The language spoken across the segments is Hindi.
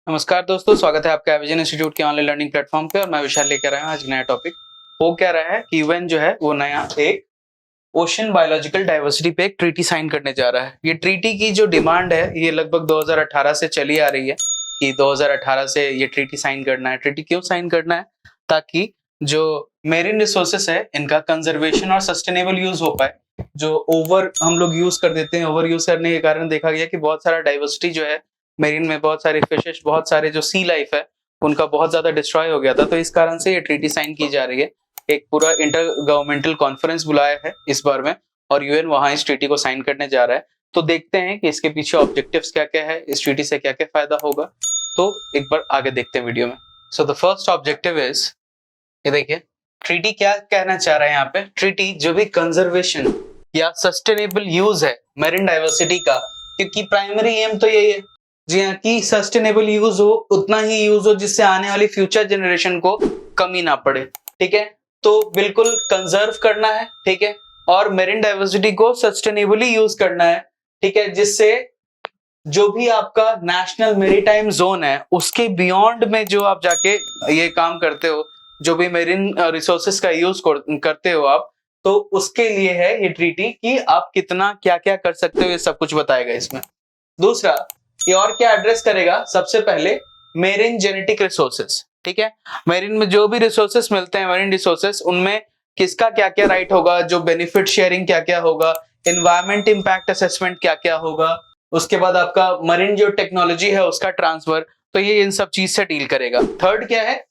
नमस्कार दोस्तों, स्वागत है आपका विजन इंस्टीट्यूट के ऑनलाइन लर्निंग प्लेटफॉर्म पे। और मैं विशाल लेकर आया हूँ आज नया टॉपिक। हो क्या रहा है कि यूएन जो है वो नया एक ओशन बायोलॉजिकल डाइवर्सिटी पे एक ट्रीटी साइन करने जा रहा है। ये ट्रीटी की जो डिमांड है ये लगभग 2018 से चली आ रही है कि 2018 से ये ट्रीटी साइन करना है। ट्रीटी क्यों साइन करना है? ताकि जो मेरीन रिसोर्सेस है इनका कंजर्वेशन और सस्टेनेबल यूज हो पाए। जो ओवर हम लोग यूज कर देते हैं, ओवर यूज करने के कारण देखा गया कि बहुत सारा डाइवर्सिटी जो है मेरीन में, बहुत सारे फिशेस, बहुत सारे जो सी लाइफ है उनका बहुत ज्यादा डिस्ट्रॉय हो गया था। तो इस कारण से ये ट्रीटी साइन की जा रही है। एक पूरा इंटर गवर्नमेंटल कॉन्फ्रेंस बुलाया है इस बार में और यूएन वहां इस ट्रीटी को साइन करने जा रहा है। तो देखते हैं कि इसके पीछे ऑब्जेक्टिव्स क्या क्या है, इस ट्रीटी से क्या क्या फायदा होगा। तो एक बार आगे देखते हैं वीडियो में। So the first objective is, ये देखिए ट्रीटी क्या कहना चाह रहा है यहाँ पे। ट्रीटी जो भी कंजर्वेशन या सस्टेनेबल यूज है मेरिन डाइवर्सिटी का, क्योंकि प्राइमरी एम तो यही है जी हाँ कि सस्टेनेबल यूज हो, उतना ही यूज हो जिससे आने वाली फ्यूचर जनरेशन को कमी ना पड़े। ठीक है, तो बिल्कुल कंजर्व करना है। ठीक है, और मेरिन डाइवर्सिटी को सस्टेनेबली यूज करना है। ठीक है, जिससे जो भी आपका नेशनल मेरीटाइम जोन है उसके बियॉन्ड में जो आप जाके ये काम करते हो, जो भी मेरीन रिसोर्सेस का यूज करते हो आप, तो उसके लिए है ये ट्रीटी कि आप कितना क्या क्या कर सकते हो, ये सब कुछ बताएगा इसमें। दूसरा, ये और क्या एड्रेस करेगा? सबसे पहले मेरीन जेनेटिक रिसोर्सेस। ठीक है, मेरीन में जो भी रिसोर्सेस मिलते हैं, मेरीन रिसोर्सेस, उनमें किसका क्या क्या राइट होगा, जो बेनिफिट शेयरिंग क्या क्या होगा, एनवायरमेंट इंपैक्ट असेसमेंट क्या क्या होगा, उसके बाद आपका मरीन जो टेक्नोलॉजी है उसका ट्रांसफर। तो ये इन सब चीज से डील करेगा। थर्ड क्या है?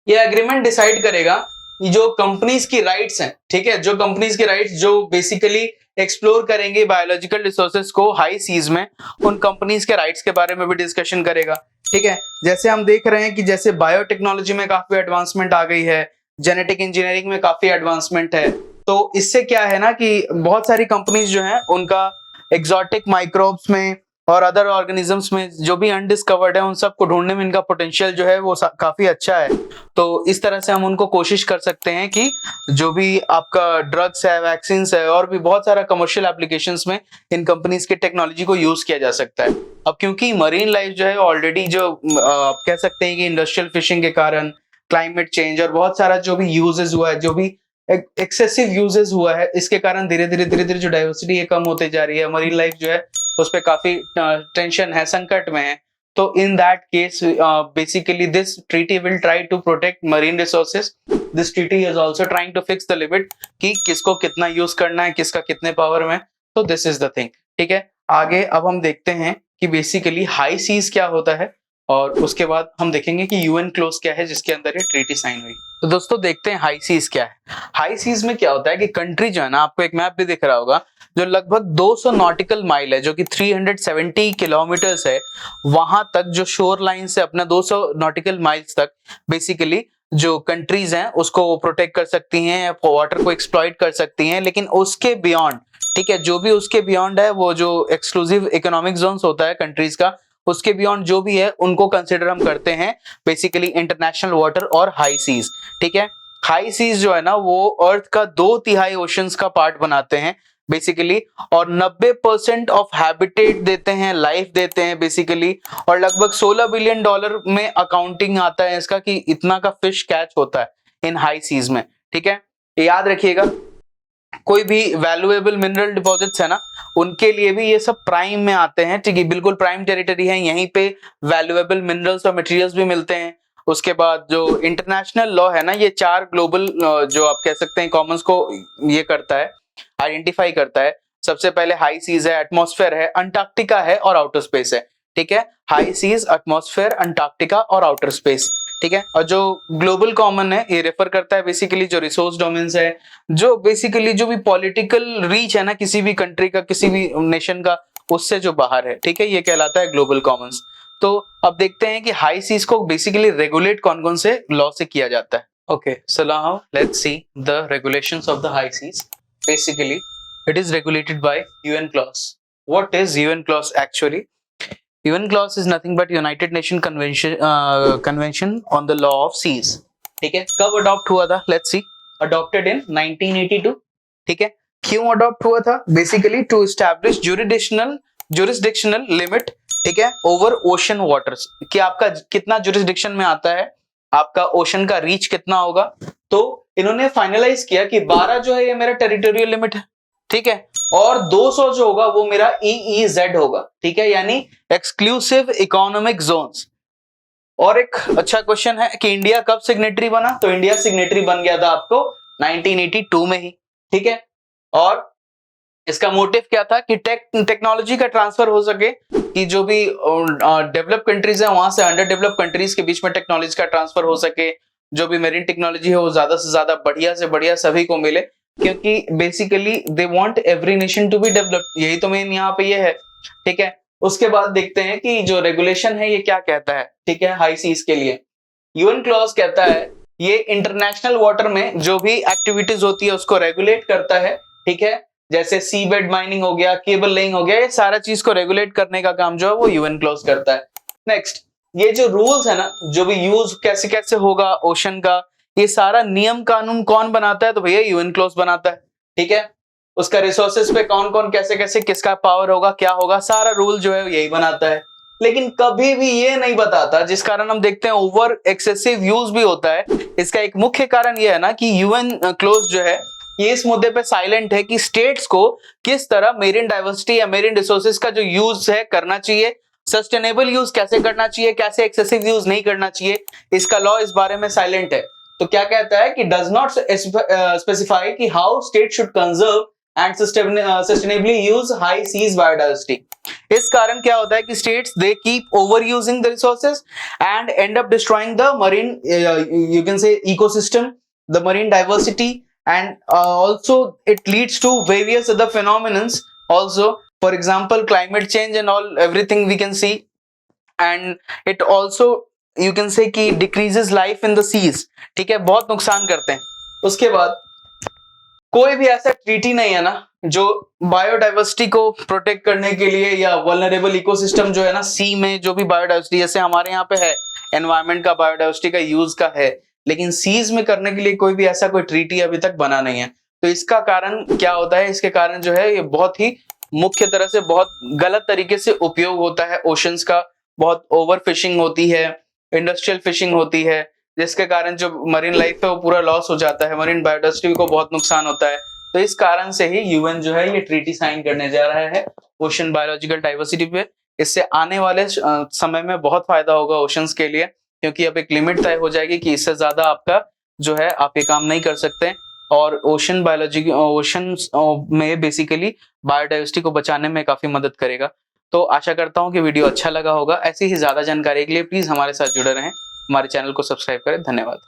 ये एग्रीमेंट डिसाइड करेगा कि जो कंपनीज की राइट्स हैं, ठीक है, जो कंपनीज की राइट्स जो बेसिकली एक्सप्लोर करेंगे बायोलॉजिकल रिसोर्सेज को हाई सीज में, उन कंपनीज के राइट्स के बारे में भी डिस्कशन करेगा। ठीक है, जैसे हम देख रहे हैं कि जैसे बायोटेक्नोलॉजी में काफी एडवांसमेंट आ गई है, जेनेटिक इंजीनियरिंग में काफी एडवांसमेंट है। तो इससे क्या है ना कि बहुत सारी कंपनीज जो है उनका एक्सोटिक माइक्रोब्स में और अदर ऑर्गेनिजम्स में जो भी अनडिस्कवर्ड है उन सबको ढूंढने में इनका पोटेंशियल जो है वो काफी अच्छा है। तो इस तरह से हम उनको कोशिश कर सकते हैं कि जो भी आपका ड्रग्स है, वैक्सीन है और भी बहुत सारा कमर्शियल एप्लीकेशंस में इन कंपनीज के टेक्नोलॉजी को यूज किया जा सकता है। अब क्योंकि मरीन लाइफ जो है ऑलरेडी जो आप कह सकते हैं कि इंडस्ट्रियल फिशिंग के कारण, क्लाइमेट चेंज और बहुत सारा जो भी यूजेस हुआ है, जो भी एक्सेसिव यूजेस हुआ है, इसके कारण धीरे धीरे जो डाइवर्सिटी है कम होते जा रही है। मरीन लाइफ जो है उस पर काफी टेंशन है, संकट में है। तो in that case basically this treaty will try to protect marine resources. This treaty is also trying to fix the limit कि किसको कितना यूज करना है, किसका कितने पावर में। तो दिस इज द थिंग। ठीक है, आगे अब हम देखते हैं कि बेसिकली हाई सीज क्या होता है और उसके बाद हम देखेंगे कि यूएन क्लोज क्या है जिसके अंदर ये ट्रीटी साइन हुई। तो दोस्तों देखते हैं हाई सीज क्या है। हाई सीज में क्या होता है कि कंट्री जो है ना, आपको एक मैप भी दिख रहा होगा, जो लगभग 200 नॉटिकल माइल है, जो कि 370 किलोमीटर्स है, वहां तक जो शोर लाइन से अपना 200 नॉटिकल माइल्स तक बेसिकली जो कंट्रीज हैं उसको वो प्रोटेक्ट कर सकती हैं, वाटर को एक्सप्लॉइट कर सकती हैं। लेकिन उसके बियॉन्ड, ठीक है, जो भी उसके बियॉन्ड है, वो जो एक्सक्लूसिव इकोनॉमिक जोन्स होता है कंट्रीज का, उसके बियॉन्ड जो भी है उनको कंसिडर हम करते हैं बेसिकली इंटरनेशनल वाटर और हाई सीज। ठीक है, हाई सीज जो है ना वो अर्थ का 2/3 ओशंस का पार्ट बनाते हैं बेसिकली, और 90% ऑफ हैबिटेट देते हैं, लाइफ देते हैं बेसिकली, और लगभग $16 बिलियन में अकाउंटिंग आता है इसका कि इतना का फिश कैच होता है इन हाई सीज में। ठीक है, याद रखिएगा, कोई भी वैल्यूएबल मिनरल डिपॉजिट्स है ना, उनके लिए भी ये सब प्राइम में आते हैं। ठीक है, बिल्कुल प्राइम टेरिटरी है, यहीं पे वैल्यूएबल मिनरल्स और मटेरियल्स भी मिलते हैं। उसके बाद जो इंटरनेशनल लॉ है ना, ये 4 ग्लोबल जो आप कह सकते हैं कॉमन्स को ये करता है, आइडेंटिफाई करता है। सबसे पहले हाई सीज है, एटमॉस्फेयर है, अंटार्कटिका है और आउटर स्पेस है। ठीक है, हाई सीज, एटमॉस्फेयर, अंटार्कटिका और आउटर स्पेस। ठीक है, और जो ग्लोबल कॉमन है ये रेफर करता है बेसिकली जो रिसोर्स डोमेन्स है, जो बेसिकली जो भी पॉलिटिकल रीच है ना किसी भी कंट्री का, किसी भी नेशन का, उससे जो बाहर है। ठीक है, ये कहलाता है ग्लोबल कॉमन्स। तो अब देखते हैं कि हाई सीज को बेसिकली रेगुलेट कौन कौन से लॉ से किया जाता है। Okay, so now let's see the regulations of the high seas. Basically it is regulated by UN clause. What is UN clause actually? UN clause is nothing but United Nation Convention on the law of seas. ठीक है, कब अडॉप्ट हुआ था? Let's see. Adopted in 1982. ठीक है, क्यों अडॉप्ट हुआ था? Basically to establish jurisdictional jurisdictional limit, ठीक है, ओवर ओशन वाटर्स, कि आपका कितना जुरिस्डिक्शन में आता है, आपका ओशन का रीच कितना होगा। तो इन्होंने फाइनलाइज किया कि 12 जो है ये मेरा टेरिटोरियल लिमिट है, ठीक है, और 200 जो होगा वो मेरा EEZ होगा, ठीक है, यानी एक्सक्लूसिव इकोनॉमिक जोन्स। और एक अच्छा क्वेश्चन है कि इंडिया कब सिग्नेटरी बना, तो इंडिया सिग्नेटरी बन गया था आपको 1982 में ही, ठीक है। और इसका मोटिव क्या था कि टेक्नोलॉजी का ट्रांसफर हो सके, कि जो भी डेवलप कंट्रीज है वहां से अंडर डेवलप कंट्रीज के बीच में टेक्नोलॉजी का ट्रांसफर हो सके, जो भी मेरीन टेक्नोलॉजी है वो ज्यादा से ज्यादा बढ़िया से बढ़िया सभी को मिले, क्योंकि basically they want every nation to be developed, यही तो मेन यहाँ पे ये है, ठीक है। उसके बाद देखते हैं कि जो रेगुलेशन है ये क्या कहता है, ठीक है, हाई सीज के लिए यूएन क्लॉज कहता है ये इंटरनेशनल वाटर में जो भी एक्टिविटीज होती है उसको रेगुलेट करता है, ठीक है, जैसे सी बेड माइनिंग हो गया, केबल लेइंग हो गया, ये सारा चीज को रेगुलेट करने का काम जो है वो यूएन क्लॉज करता है। नेक्स्ट, ये जो रूल्स है ना, जो भी यूज कैसे कैसे होगा ओशन का, ये सारा नियम कानून कौन बनाता है, तो भैया यूएन क्लॉज बनाता है, ठीक है। उसका रिसोर्सेज पे कौन कौन कैसे कैसे किसका पावर होगा, क्या होगा, सारा रूल जो है यही बनाता है। लेकिन कभी भी ये नहीं बताता, जिस कारण हम देखते हैं ओवर एक्सेसिव यूज भी होता है। इसका एक मुख्य कारण ये है ना कि यूएन क्लोज जो है ये इस मुद्दे पे साइलेंट है कि स्टेट्स को किस तरह मेरीन डाइवर्सिटी या मेरीन रिसोर्सेज का जो यूज है करना चाहिए, सस्टेनेबल यूज कैसे करना चाहिए, कैसे एक्सेसिव यूज नहीं करना चाहिए, इसका लॉ इस बारे में साइलेंट है। तो क्या कहता है कि डज नॉट स्पेसिफाई कि how state should conserve and sustainably use high seas biodiversity. इस कारण क्या होता है कि states they keep over using the resources and end up destroying the marine you can say ecosystem, the marine diversity, and also it leads to various other phenomena also, for example climate change and all everything we can see, and it also you can say कि decreases life in the seas, ठीक है, बहुत नुकसान करते हैं। उसके बाद कोई भी ऐसा ट्रीटी नहीं है ना जो बायोडाइवर्सिटी को प्रोटेक्ट करने के लिए या वल्नरेबल इकोसिस्टम जो है ना सी में जो भी बायोडाइवर्सिटी, जैसे हमारे यहाँ पे है एनवायरमेंट का बायोडाइवर्सिटी का यूज का है, लेकिन सीज में करने के लिए कोई भी ऐसा कोई ट्रीटी अभी तक बना नहीं है। तो इसका कारण क्या होता है, इसके कारण जो है ये बहुत ही मुख्य तरह से बहुत गलत तरीके से उपयोग होता है ओशंस का, बहुत ओवर फिशिंग होती है, इंडस्ट्रियल फिशिंग होती है, जिसके कारण जो मरीन लाइफ है वो पूरा लॉस हो जाता है, मरीन बायोडाइवर्सिटी को बहुत नुकसान होता है। तो इस कारण से ही यूएन जो है ये ट्रीटी साइन करने जा रहा है ओशन बायोलॉजिकल डाइवर्सिटी पे। इससे आने वाले समय में बहुत फायदा होगा ओशंस के लिए, क्योंकि अब एक लिमिट तय हो जाएगी कि इससे ज्यादा आपका जो है आप ये काम नहीं कर सकते, और ओशन बायोलॉजी ओशन में बेसिकली बायोडाइवर्सिटी को बचाने में काफी मदद करेगा। तो आशा करता हूँ कि वीडियो अच्छा लगा होगा। ऐसी ही ज्यादा जानकारी के लिए प्लीज हमारे साथ जुड़े रहें, हमारे चैनल को सब्सक्राइब करें। धन्यवाद।